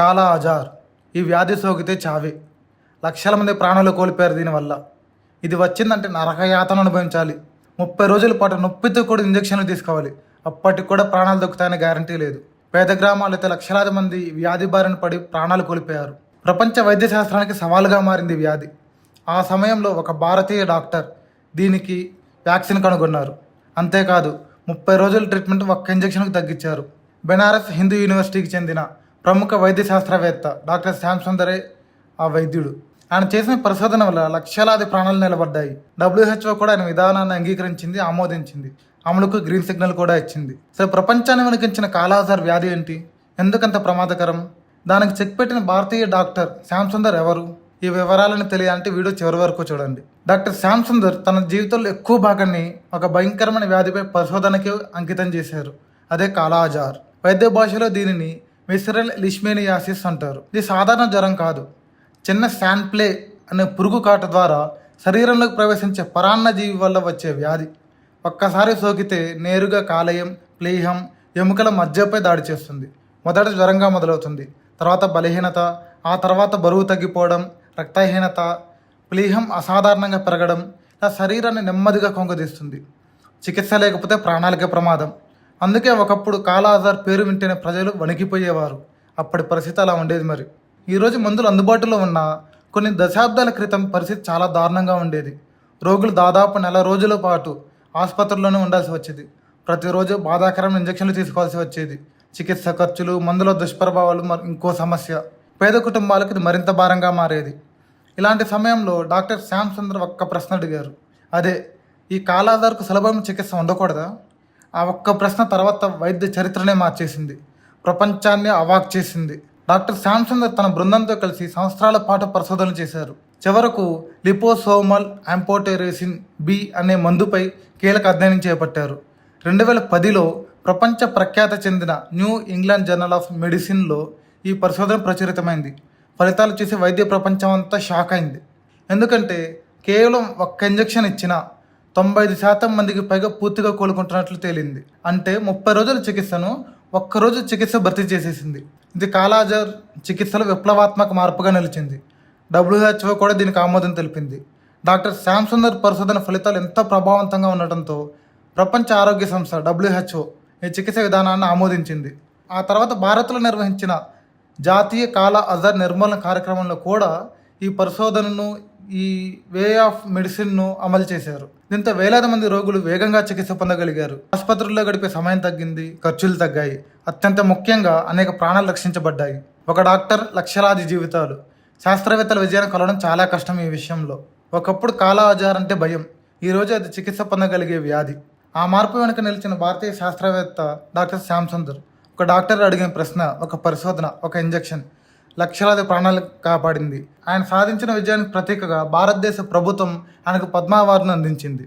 కాలా అజార్. ఈ వ్యాధి సోకితే చావే. లక్షల మంది ప్రాణాలు కోల్పోయారు దీనివల్ల. ఇది వచ్చిందంటే నరకయాతన అనుభవించాలి. 30 రోజుల పాటు నొప్పితో కూడా ఇంజక్షన్లు తీసుకోవాలి. అప్పటికి కూడా ప్రాణాలు దొక్కుతాయని గ్యారంటీ లేదు. పేద గ్రామాలైతే లక్షలాది మంది వ్యాధి బారిన పడి ప్రాణాలు కోల్పోయారు. ప్రపంచ వైద్య శాస్త్రానికి సవాలుగా మారింది వ్యాధి. ఆ సమయంలో ఒక భారతీయ డాక్టర్ దీనికి వ్యాక్సిన్ కనుగొన్నారు. అంతేకాదు 30 రోజుల ట్రీట్మెంట్ ఒక్క ఇంజక్షన్కి తగ్గించారు. బెనారస్ హిందూ యూనివర్సిటీకి చెందిన ప్రముఖ వైద్య శాస్త్రవేత్త డాక్టర్ శ్యామ్ సుందరే ఆ వైద్యుడు. ఆయన చేసిన పరిశోధన వల్ల లక్షలాది ప్రాణాలు నిలబడ్డాయి. WHO కూడా ఆయన విధానాన్ని అంగీకరించింది, ఆమోదించింది. అమలుకు గ్రీన్ సిగ్నల్ కూడా ఇచ్చింది. సరే, ప్రపంచాన్ని వణికించిన కాలాజార్ వ్యాధి ఏంటి? ఎందుకంత ప్రమాదకరం? దానికి చెక్ పెట్టిన భారతీయ డాక్టర్ శ్యామ్ సుందర్ ఎవరు? ఈ వివరాలను తెలియాలంటే వీడియో చివరి వరకు చూడండి. డాక్టర్ శ్యామ్ సుందర్ తన జీవితంలో ఎక్కువ భాగాన్ని ఒక భయంకరమైన వ్యాధిపై పరిశోధనకి అంకితం చేశారు. అదే కాలాజార్. వైద్య భాషలో దీనిని విసరల్ లిష్మేనియాసిస్ అంటారు. ఇది సాధారణ జ్వరం కాదు. చిన్న శాన్ప్లే అనే పురుగు కాటు ద్వారా శరీరంలోకి ప్రవేశించే పరాన్నజీవి వల్ల వచ్చే వ్యాధి. ఒక్కసారి సోకితే నేరుగా కాలేయం, ప్లీహం, ఎముకల మధ్యపై దాడి చేస్తుంది. మొదట జ్వరంగా మొదలవుతుంది, తర్వాత బలహీనత, ఆ తర్వాత బరువు తగ్గిపోవడం, రక్తహీనత, ప్లీహం అసాధారణంగా పెరగడం, ఇలా శరీరాన్ని నెమ్మదిగా కొంగదీస్తుంది. చికిత్స లేకపోతే ప్రాణాలకే ప్రమాదం. అందుకే ఒకప్పుడు కాలాజార్ పేరు వింటేనే ప్రజలు వణికిపోయేవారు. అప్పటి పరిస్థితి అలా ఉండేది. మరి ఈరోజు మందులు అందుబాటులో ఉన్న కొన్ని దశాబ్దాల క్రితం పరిస్థితి చాలా దారుణంగా ఉండేది. రోగులు దాదాపు నెల రోజుల పాటు ఆసుపత్రుల్లోనే ఉండాల్సి వచ్చేది. ప్రతిరోజు బాధాకరమైన ఇంజక్షన్లు తీసుకోవాల్సి వచ్చేది. చికిత్స ఖర్చులు, మందుల దుష్ప్రభావాలు, ఇంకో సమస్య. పేద కుటుంబాలకు ఇది మరింత భారంగా మారేది. ఇలాంటి సమయంలో డాక్టర్ శ్యామ్ సుందర్ ఒక్క ప్రశ్న అడిగారు. అదే, ఈ కాలాజార్కు సులభమైన చికిత్స ఉండకూడదా? ఆ ఒక్క ప్రశ్న తర్వాత వైద్య చరిత్రనే మార్చేసింది, ప్రపంచాన్ని అవాక్ చేసింది. డాక్టర్ శ్యామ్ సుందర్ తన బృందంతో కలిసి సంవత్సరాల పాటు పరిశోధనలు చేశారు. చివరకు లిపోసోమల్ ఆంపోటెరేసిన్ బి అనే మందుపై కీలక అధ్యయనం చేపట్టారు. 2010లో ప్రపంచ ప్రఖ్యాత చెందిన న్యూ ఇంగ్లాండ్ జర్నల్ ఆఫ్ మెడిసిన్లో ఈ పరిశోధన ప్రచురితమైంది. ఫలితాలు చూసి వైద్య ప్రపంచం అంతా షాక్ అయింది. ఎందుకంటే కేవలం ఒక్క ఇంజెక్షన్ ఇచ్చిన 95% మందికి పైగా పూర్తిగా కోలుకుంటున్నట్లు తేలింది. అంటే 30 రోజుల చికిత్సను ఒక్కరోజు చికిత్స భర్తీ చేసేసింది. ఇది కాలాజార్ చికిత్సలో విప్లవాత్మక మార్పుగా నిలిచింది. WHO కూడా దీనికి ఆమోదం తెలిపింది. డాక్టర్ శ్యామ్ సుందర్ పరిశోధన ఫలితాలు ఎంతో ప్రభావవంతంగా ఉండటంతో ప్రపంచ ఆరోగ్య సంస్థ WHO ఈ చికిత్స విధానాన్ని ఆమోదించింది. ఆ తర్వాత భారత్లో నిర్వహించిన జాతీయ కాలా అజార్ నిర్మూలన కార్యక్రమంలో కూడా ఈ పరిశోధనను, ఈ వే ఆఫ్ మెడిసిన్ను అమలు చేశారు. దీంతో వేలాది మంది రోగులు వేగంగా చికిత్స పొందగలిగారు. ఆసుపత్రుల్లో గడిపే సమయం తగ్గింది, ఖర్చులు తగ్గాయి. అత్యంత ముఖ్యంగా అనేక ప్రాణాలు రక్షించబడ్డాయి. ఒక డాక్టర్, లక్షలాది జీవితాలు. శాస్త్రవేత్తల విజయాన్ని కొలవడం చాలా కష్టం ఈ విషయంలో. ఒకప్పుడు కాలా అజార్ అంటే భయం, ఈరోజు అది చికిత్స పొందగలిగే వ్యాధి. ఆ మార్పు వెనుక నిలిచిన భారతీయ శాస్త్రవేత్త డాక్టర్ శ్యామ్ సుందర్. ఒక డాక్టర్ అడిగిన ప్రశ్న, ఒక పరిశోధన, ఒక ఇంజెక్షన్ లక్షలాది ప్రాణాలు కాపాడింది. ఆయన సాధించిన విజయానికి ప్రతీకగా భారతదేశ ప్రభుత్వం ఆయనకు పద్మ అవార్డును అందించింది.